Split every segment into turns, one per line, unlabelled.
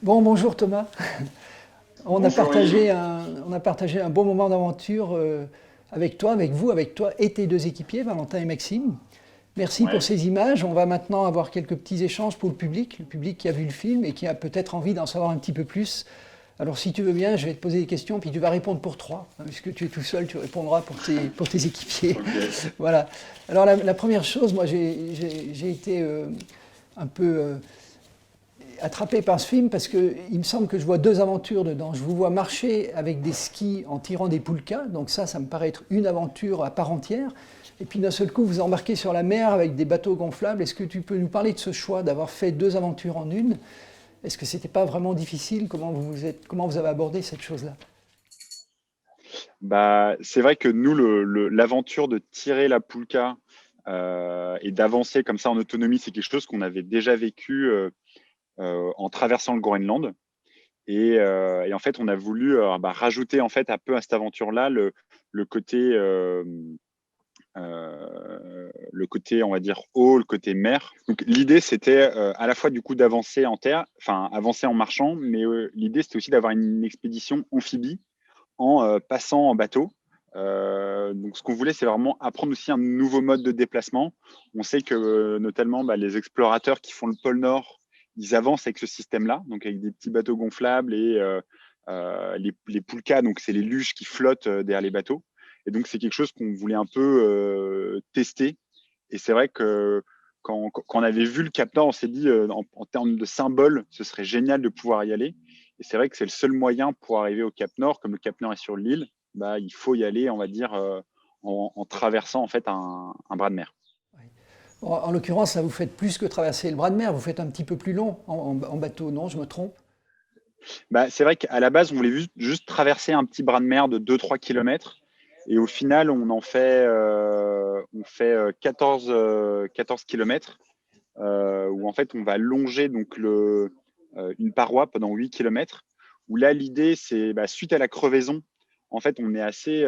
Bon, bonjour Thomas.
Bonjour Yves.
On a partagé un bon moment d'aventure avec toi, avec toi et tes deux équipiers, Valentin et Maxime. Merci pour
Ouais.
ces images. On va maintenant avoir quelques petits échanges pour le public qui a vu le film et qui a peut-être envie d'en savoir un petit peu plus. Alors si tu veux bien, je vais te poser des questions, puis tu vas répondre pour trois. Puisque tu es tout seul, tu répondras pour tes équipiers.
Ok.
Voilà. Alors la première chose, moi j'ai été un peu attrapé par ce film parce qu'il me semble que je vois deux aventures dedans. Je vous vois marcher avec des skis en tirant des poulkas, donc ça me paraît être une aventure à part entière. Et puis d'un seul coup, vous embarquez sur la mer avec des bateaux gonflables. Est-ce que tu peux nous parler de ce choix d'avoir fait deux aventures en une? Est-ce que c'était pas vraiment difficile? Comment vous avez abordé cette chose-là?
Bah, c'est vrai que nous, l'aventure de tirer la poulka et d'avancer comme ça en autonomie, c'est quelque chose qu'on avait déjà vécu en traversant le Groenland. Et en fait, on a voulu rajouter en fait un peu à cette aventure-là le côté, le côté, on va dire, eau, le côté mer. Donc l'idée, c'était à la fois du coup d'avancer en terre, enfin avancer en marchant, mais l'idée, c'était aussi d'avoir une expédition amphibie en passant en bateau. Donc, ce qu'on voulait, c'est vraiment apprendre aussi un nouveau mode de déplacement. On sait que notamment les explorateurs qui font le pôle Nord, ils avancent avec ce système-là, donc avec des petits bateaux gonflables et les pulkas, donc c'est les luges qui flottent derrière les bateaux. Et donc, c'est quelque chose qu'on voulait un peu tester. Et c'est vrai que quand on avait vu le Cap Nord, on s'est dit en termes de symbole, ce serait génial de pouvoir y aller. Et c'est vrai que c'est le seul moyen pour arriver au Cap Nord, comme le Cap Nord est sur l'île, bah, il faut y aller, on va dire, en traversant en fait un bras de mer.
En l'occurrence, là, vous faites plus que traverser le bras de mer, vous faites un petit peu plus long en bateau, non, je me trompe?
Bah, c'est vrai qu'à la base, on voulait juste traverser un petit bras de mer de 2-3 kilomètres. Et au final, on fait 14 kilomètres où en fait, on va longer donc une paroi pendant 8 kilomètres. Où là, l'idée, c'est suite à la crevaison, en fait, on est assez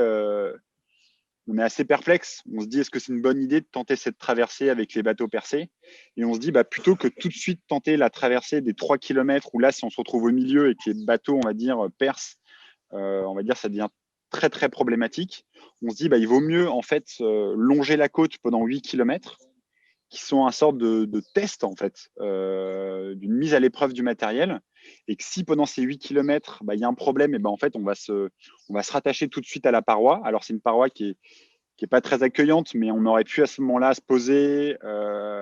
perplexe. On se dit, est-ce que c'est une bonne idée de tenter cette traversée avec les bateaux percés? Et on se dit, plutôt que tout de suite tenter la traversée des 3 kilomètres, où là, si on se retrouve au milieu et que les bateaux, on va dire, percent, on va dire, ça devient très, très problématique. On se dit, il vaut mieux, en fait, longer la côte pendant 8 kilomètres, qui sont un sorte de test, en fait, d'une mise à l'épreuve du matériel. Et que si pendant ces 8 kilomètres, il y a un problème, et en fait, on va se rattacher tout de suite à la paroi. Alors, c'est une paroi qui est pas très accueillante, mais on aurait pu à ce moment-là se poser,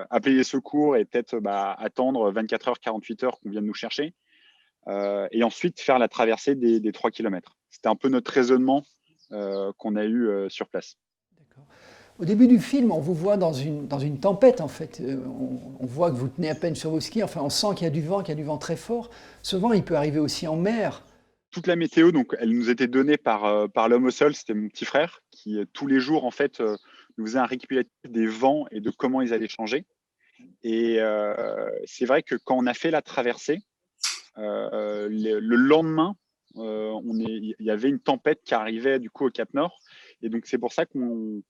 appeler les secours et peut-être attendre 24 heures, 48 heures qu'on vienne nous chercher, et ensuite faire la traversée des 3 kilomètres. C'était un peu notre raisonnement qu'on a eu sur place.
Au début du film, on vous voit dans une tempête, en fait. On voit que vous tenez à peine sur vos skis. Enfin, on sent qu'il y a du vent très fort. Ce vent, il peut arriver aussi en mer.
Toute la météo, donc, elle nous était donnée par l'homme au sol, c'était mon petit frère, qui tous les jours, en fait, nous faisait un récapitulatif des vents et de comment ils allaient changer. Et c'est vrai que quand on a fait la traversée, le lendemain, il y avait une tempête qui arrivait du coup au Cap Nord. Et donc, c'est pour ça qu'on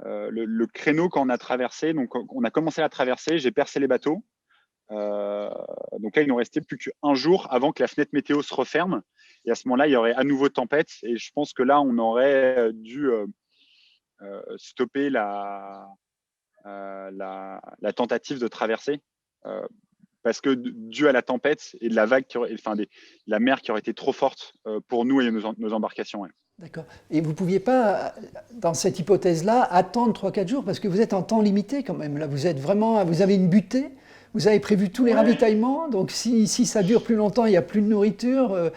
le créneau quand on a traversé, donc on a commencé à traverser, j'ai percé les bateaux. Euh, donc là, il nous restait plus qu'un jour avant que la fenêtre météo se referme. Et à ce moment-là, il y aurait à nouveau tempête. Et je pense que là, on aurait dû stopper la tentative de traverser. Parce que dû à la tempête et de la vague, la mer qui aurait été trop forte pour nous et nos embarcations. Ouais.
D'accord. Et vous ne pouviez pas, dans cette hypothèse-là, attendre trois quatre jours parce que vous êtes en temps limité quand même. Là, vous êtes vraiment, vous avez une butée, vous avez prévu tous les
Ouais.
ravitaillements. Donc, si ça dure plus longtemps, il n'y a plus de nourriture.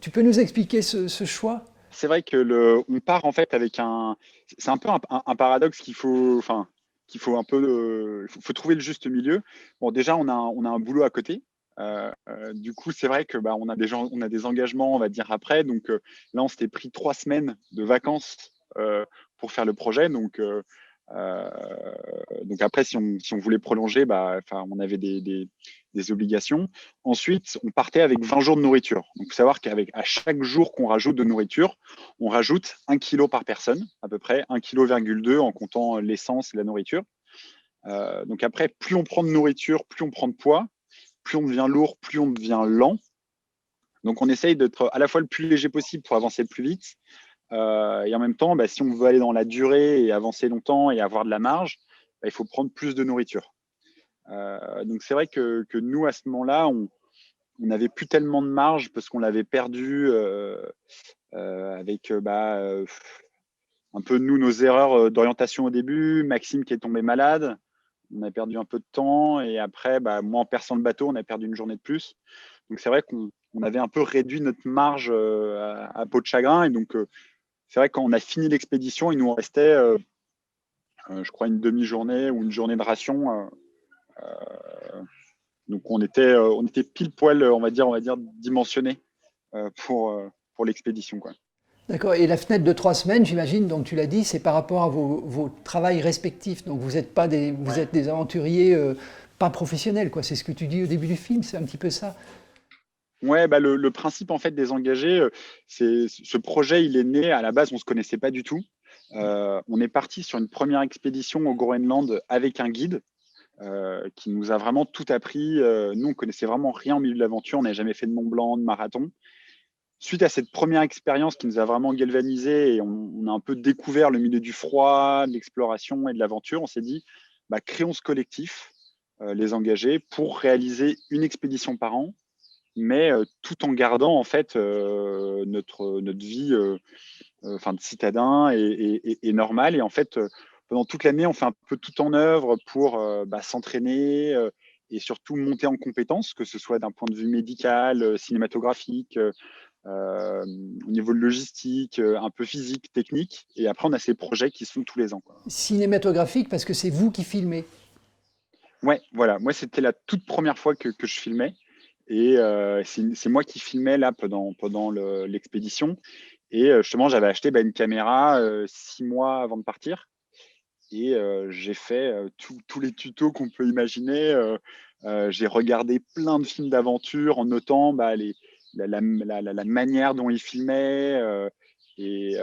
Tu peux nous expliquer ce choix?
C'est vrai que on part en fait avec un. C'est un peu un paradoxe qu'il faut un peu. Faut trouver le juste milieu. Bon, déjà, on a un boulot à côté. Du coup, c'est vrai que on a des engagements, on va dire après. Donc là, on s'était pris 3 semaines de vacances pour faire le projet. Euh, donc après, si on voulait prolonger, on avait des obligations. Ensuite, on partait avec 20 jours de nourriture. Donc, il faut savoir qu'avec à chaque jour qu'on rajoute de nourriture, on rajoute 1 kilo par personne, à peu près 1,2 kg en comptant l'essence et la nourriture. Donc après, plus on prend de nourriture, plus on prend de poids, plus on devient lourd, plus on devient lent. Donc, on essaye d'être à la fois le plus léger possible pour avancer le plus vite. Et en même temps, si on veut aller dans la durée et avancer longtemps et avoir de la marge, il faut prendre plus de nourriture. Donc, c'est vrai que nous, à ce moment-là, on n'avait plus tellement de marge parce qu'on l'avait perdu avec un peu, nous, nos erreurs d'orientation au début. Maxime qui est tombé malade. On a perdu un peu de temps. Et après, moi, en perçant le bateau, on a perdu une journée de plus. Donc, c'est vrai qu'on avait un peu réduit notre marge à peau de chagrin. Et donc, c'est vrai que quand on a fini l'expédition, il nous restait, je crois, une demi-journée ou une journée de ration. Donc, on était pile poil, on va dire dimensionné pour l'expédition, quoi.
D'accord. Et la fenêtre de 3 semaines, j'imagine, donc tu l'as dit, c'est par rapport à vos travails respectifs. Donc vous êtes pas vous êtes des aventuriers pas professionnels, quoi. C'est ce que tu dis au début du film, c'est un petit peu ça.
Ouais, le principe en fait des engagés, c'est ce projet, il est né à la base, on se connaissait pas du tout. On est parti sur une première expédition au Groenland avec un guide qui nous a vraiment tout appris. Nous, on connaissait vraiment rien au milieu de l'aventure, on n'avait jamais fait de Mont Blanc, de marathon. Suite à cette première expérience qui nous a vraiment galvanisé et on a un peu découvert le milieu du froid, de l'exploration et de l'aventure, on s'est dit, créons ce collectif, les engagés, pour réaliser une expédition par an, mais tout en gardant en fait notre vie de citadin et normale. Et en fait, pendant toute l'année, on fait un peu tout en œuvre pour s'entraîner et surtout monter en compétences, que ce soit d'un point de vue médical, cinématographique, au niveau de logistique, un peu physique, technique. Et après, on a ces projets qui se font tous les ans, quoi.
Cinématographique parce que c'est vous qui filmez.
Ouais, voilà. Moi, c'était la toute première fois que je filmais. Et c'est moi qui filmais là pendant l'expédition. Et justement, j'avais acheté une caméra 6 mois avant de partir. Et j'ai fait tous les tutos qu'on peut imaginer. J'ai regardé plein de films d'aventure en notant la manière dont ils filmaient. Et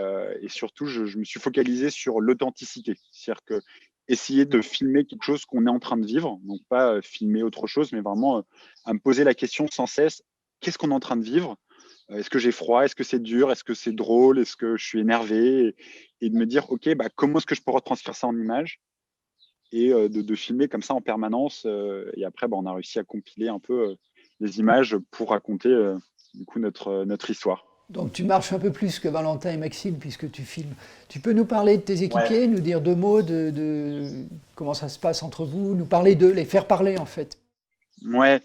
surtout, je me suis focalisé sur l'authenticité. C'est-à-dire que essayer de filmer quelque chose qu'on est en train de vivre, donc pas filmer autre chose, mais vraiment à me poser la question sans cesse, qu'est-ce qu'on est en train de vivre? Est-ce que j'ai froid? Est-ce que c'est dur? Est-ce que c'est drôle? Est-ce que je suis énervé? Et de me dire, OK, comment est-ce que je peux retranscrire ça en image? Et de filmer comme ça en permanence. Et après, on a réussi à compiler un peu les images pour raconter du coup notre histoire.
Donc tu marches un peu plus que Valentin et Maxime puisque tu filmes. Tu peux nous parler de tes
Ouais.
équipiers, nous dire 2 mots de comment ça se passe entre vous, nous parler d'eux, les faire parler en fait.
Ouais.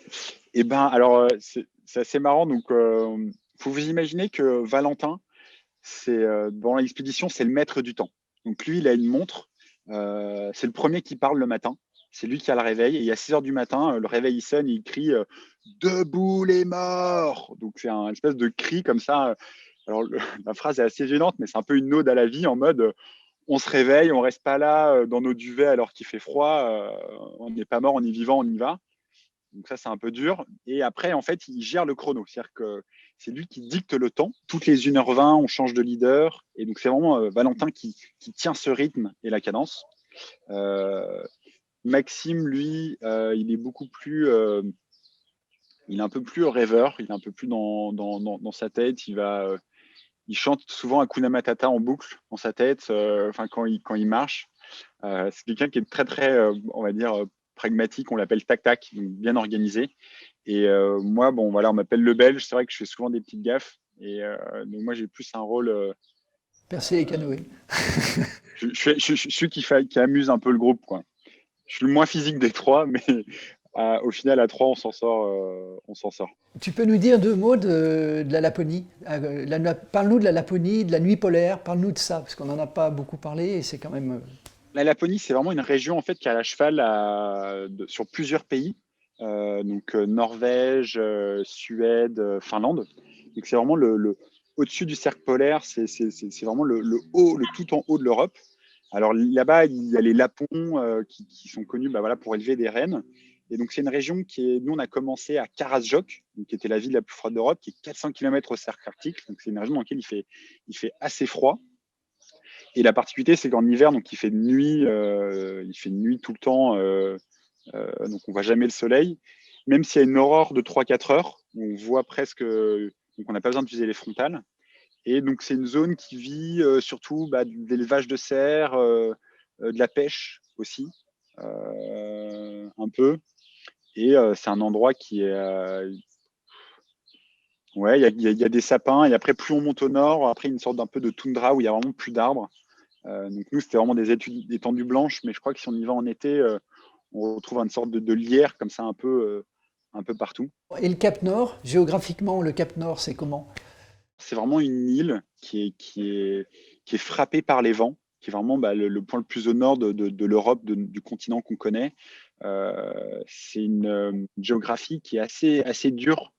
Et alors, c'est assez marrant. Donc, faut vous imaginer que Valentin, dans l'expédition, c'est le maître du temps. Donc lui, il a une montre. C'est le premier qui parle le matin. C'est lui qui a le réveil. Et il y a 6 heures du matin, le réveil il sonne, il crie Debout les morts. Donc c'est un espèce de cri comme ça. Alors la phrase est assez violente, mais c'est un peu une ode à la vie en mode on se réveille, on reste pas là dans nos duvets alors qu'il fait froid. On n'est pas mort, on est vivant, on y va. Donc ça, c'est un peu dur. Et après, en fait, il gère le chrono. C'est-à-dire que c'est lui qui dicte le temps. Toutes les 1h20, on change de leader. Et donc, c'est vraiment Valentin qui tient ce rythme et la cadence. Maxime, lui, il est beaucoup plus... il est un peu plus rêveur. Il est un peu plus dans sa tête. Il chante souvent Hakuna Matata en boucle dans sa tête quand il marche. C'est quelqu'un qui est très, très, on va dire, pragmatique. On l'appelle tac-tac, donc bien organisé. Et moi, on m'appelle le Belge. C'est vrai que je fais souvent des petites gaffes. Et donc, moi, j'ai plus un rôle.
Percer les canoës.
Je suis celui qui amuse un peu le groupe, quoi. Je suis le moins physique des trois, mais au final, à trois, on s'en sort. On s'en sort.
Tu peux nous dire 2 mots de la Laponie. Parle-nous de la Laponie, de la nuit polaire, parle-nous de ça, parce qu'on n'en a pas beaucoup parlé et c'est quand même...
La Laponie, c'est vraiment une région en fait qui est à la cheval sur plusieurs pays. Donc Norvège, Suède, Finlande. Donc c'est vraiment au-dessus du cercle polaire, c'est vraiment le haut, le tout en haut de l'Europe. Alors là-bas, il y a les Lapons qui sont connus pour élever des rennes. Et donc c'est une région nous on a commencé à Karasjok, qui était la ville la plus froide d'Europe, qui est 400 km au cercle arctique. Donc c'est une région dans laquelle il fait assez froid. Et la particularité, c'est qu'en hiver, donc il fait nuit tout le temps, donc on voit jamais le soleil. Même s'il y a une aurore de 3-4 heures, on voit presque donc on n'a pas besoin d'utiliser les frontales. Et donc c'est une zone qui vit surtout d'élevage de cerfs, de la pêche aussi, un peu. Et c'est un endroit qui est... ouais, il y a des sapins, et après plus on monte au nord, après une sorte d'un peu de toundra où il y a vraiment plus d'arbres. Donc nous, c'était vraiment des étendues blanches, mais je crois que si on y va en été, on retrouve une sorte de lierre comme ça un peu partout.
Et le Cap Nord, géographiquement, le Cap Nord, c'est comment?
C'est vraiment une île qui est frappée par les vents, qui est vraiment le point le plus au nord de l'Europe, du continent qu'on connaît. C'est une géographie qui est assez dure.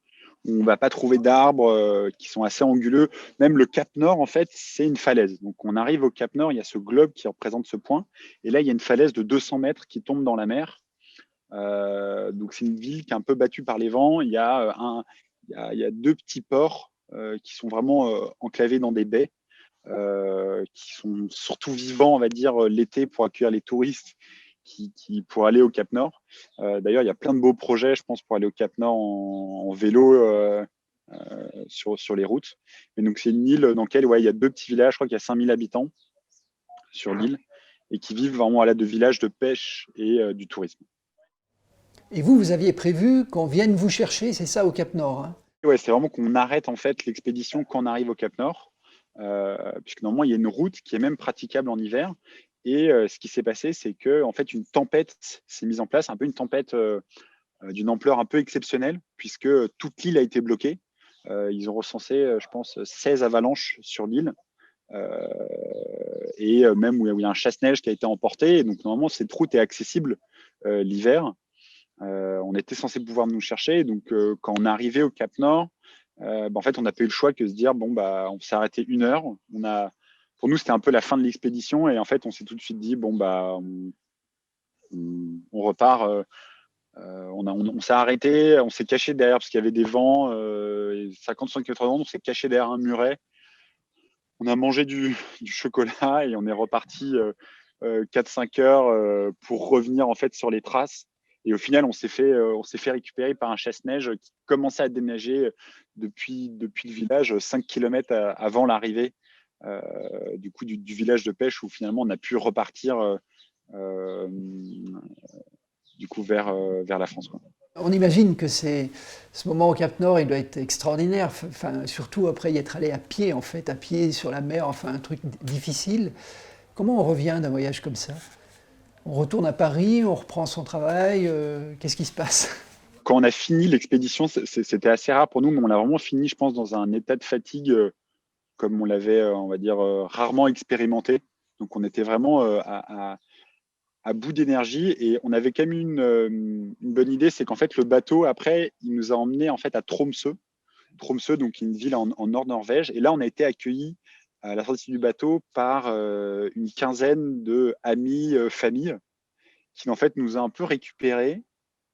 On ne va pas trouver d'arbres qui sont assez anguleux. Même le Cap Nord, en fait, c'est une falaise. Donc, on arrive au Cap Nord, il y a ce globe qui représente ce point. Et là, il y a une falaise de 200 mètres qui tombe dans la mer. Donc, c'est une ville qui est un peu battue par les vents. Il y a deux petits ports qui sont vraiment enclavés dans des baies, qui sont surtout vivants, on va dire, l'été pour accueillir les touristes pour aller au Cap Nord. D'ailleurs, il y a plein de beaux projets, je pense, pour aller au Cap Nord en vélo sur les routes. Et donc, c'est une île dans laquelle il y a deux petits villages, je crois qu'il y a 5000 habitants sur l'île, et qui vivent vraiment à l'aide de villages de pêche et du tourisme.
Et vous aviez prévu qu'on vienne vous chercher, c'est ça, au Cap Nord, hein?
Ouais, c'est vraiment qu'on arrête en fait l'expédition quand on arrive au Cap Nord, puisque normalement il y a une route qui est même praticable en hiver. Et ce qui s'est passé, c'est que en fait une tempête s'est mise en place, un peu une tempête d'une ampleur un peu exceptionnelle, puisque toute l'île a été bloquée. Ils ont recensé, je pense, 16 avalanches sur l'île, et même où il y a un chasse-neige qui a été emporté. Et donc normalement cette route est accessible l'hiver. On était censé pouvoir nous chercher. Donc, quand on est arrivé au Cap Nord, en fait, on n'a pas eu le choix que de se dire on s'est arrêté 1 heure. Pour nous, c'était un peu la fin de l'expédition. Et en fait, on s'est tout de suite dit on repart. On s'est arrêté, on s'est caché derrière parce qu'il y avait des vents, 50-60 km/h. On s'est caché derrière un muret. On a mangé du chocolat et on est reparti 4-5 heures pour revenir en fait sur les traces. Et au final, on s'est fait récupérer par un chasse-neige qui commençait à déneiger depuis le village 5 km avant l'arrivée du coup du village de pêche où finalement on a pu repartir du coup vers la France, quoi.
On imagine que ce moment au Cap Nord, il doit être extraordinaire, enfin, surtout après y être allé à pied, en fait, à pied sur la mer, enfin un truc difficile. Comment on revient d'un voyage comme ça? On retourne à Paris, on reprend son travail, qu'est-ce qui se passe?
Quand on a fini l'expédition, c'était assez rare pour nous, mais on l'a vraiment fini, je pense, dans un état de fatigue comme on l'avait, on va dire, rarement expérimenté. Donc on était vraiment à bout d'énergie et on avait quand même une bonne idée, c'est qu'en fait le bateau après il nous a emmenés en fait à Tromsø, donc une ville en Nord-Norvège, et là on a été accueillis à la sortie du bateau par une quinzaine de amis, familles, qui en fait nous a un peu récupérés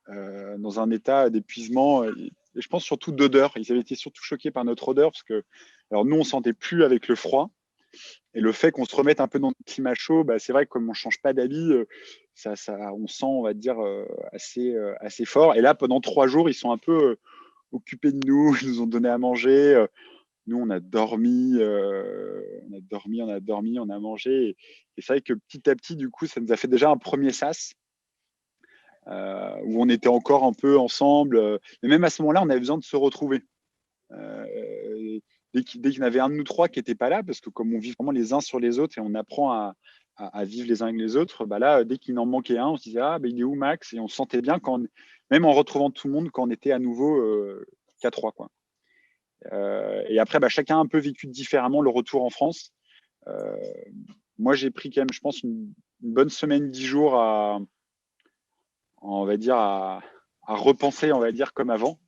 dans un état d'épuisement et je pense surtout d'odeur. Ils avaient été surtout choqués par notre odeur parce que alors nous on sentait plus avec le froid. Et le fait qu'on se remette un peu dans le climat chaud, c'est vrai que comme on ne change pas d'habit, on sent, on va dire, assez fort. Et là, pendant 3 jours, ils sont un peu occupés de nous, ils nous ont donné à manger. Nous, on a dormi, on a mangé. Et c'est vrai que petit à petit, du coup, ça nous a fait déjà un premier sas où on était encore un peu ensemble. Mais même à ce moment-là, on avait besoin de se retrouver. Dès qu'il y en avait un de nous trois qui n'était pas là, parce que comme on vit vraiment les uns sur les autres et on apprend à vivre les uns avec les autres, là, dès qu'il en manquait un, on se disait il est où Max? Et on se sentait bien, même en retrouvant tout le monde, quand on était à nouveau qu'à trois, quoi. Et après, chacun a un peu vécu différemment le retour en France. Moi, j'ai pris quand même, je pense, une bonne semaine, 10 jours on va dire, à repenser, on va dire, comme avant.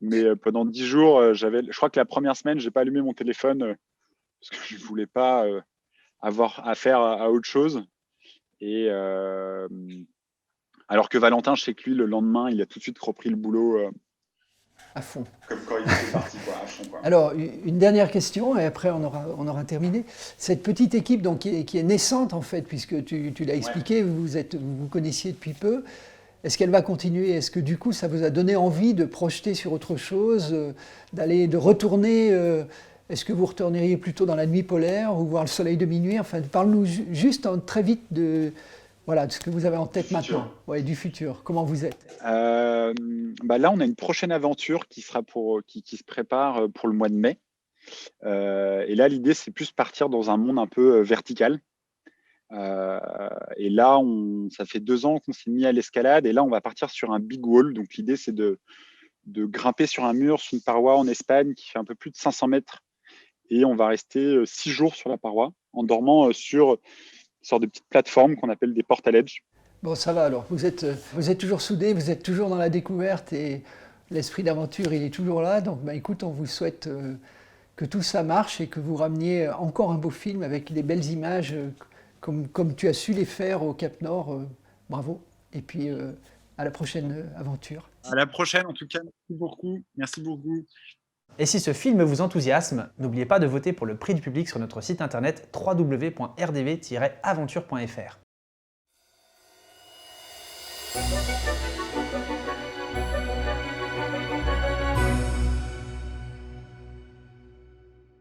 Mais pendant 10 jours, je crois que la première semaine, j'ai pas allumé mon téléphone parce que je voulais pas avoir affaire à autre chose. Et alors que Valentin, je sais que lui, le lendemain, il a tout de suest repris le boulot.
À fond.
Comme quand il était parti, quoi, à fond, quoi.
Alors, une dernière question, et après on aura terminé. Cette petite équipe donc, qui est naissante, en fait, puisque tu l'as expliqué, vous vous connaissiez depuis peu. est-ce qu'elle va continuer? Est-ce que du coup, ça vous a donné envie de projeter sur autre chose, de retourner est-ce que vous retourneriez plutôt dans la nuit polaire ou voir le soleil de minuit? Enfin, parle-nous juste très vite de ce que vous avez en tête maintenant, du futur. Comment vous êtes?
Là, on a une prochaine aventure qui se prépare pour le mois de mai. Et là, l'idée, c'est plus partir dans un monde un peu vertical. Et là, ça fait 2 ans qu'on s'est mis à l'escalade et là, on va partir sur un big wall. Donc, l'idée, c'est de grimper sur un mur, sur une paroi en Espagne qui fait un peu plus de 500 mètres. Et on va rester 6 jours sur la paroi en dormant sur une sorte de petite plateforme qu'on appelle des portaledges.
Bon, ça va alors. Vous êtes toujours soudés, vous êtes toujours dans la découverte et l'esprit d'aventure, il est toujours là. Donc, écoute, on vous souhaite que tout ça marche et que vous rameniez encore un beau film avec des belles images comme tu as su les faire au Cap Nord. Bravo. Et puis, à la prochaine aventure.
À la prochaine, en tout cas. Merci beaucoup. Merci beaucoup.
Et si ce film vous enthousiasme, n'oubliez pas de voter pour le prix du public sur notre site internet www.rdv-aventure.fr.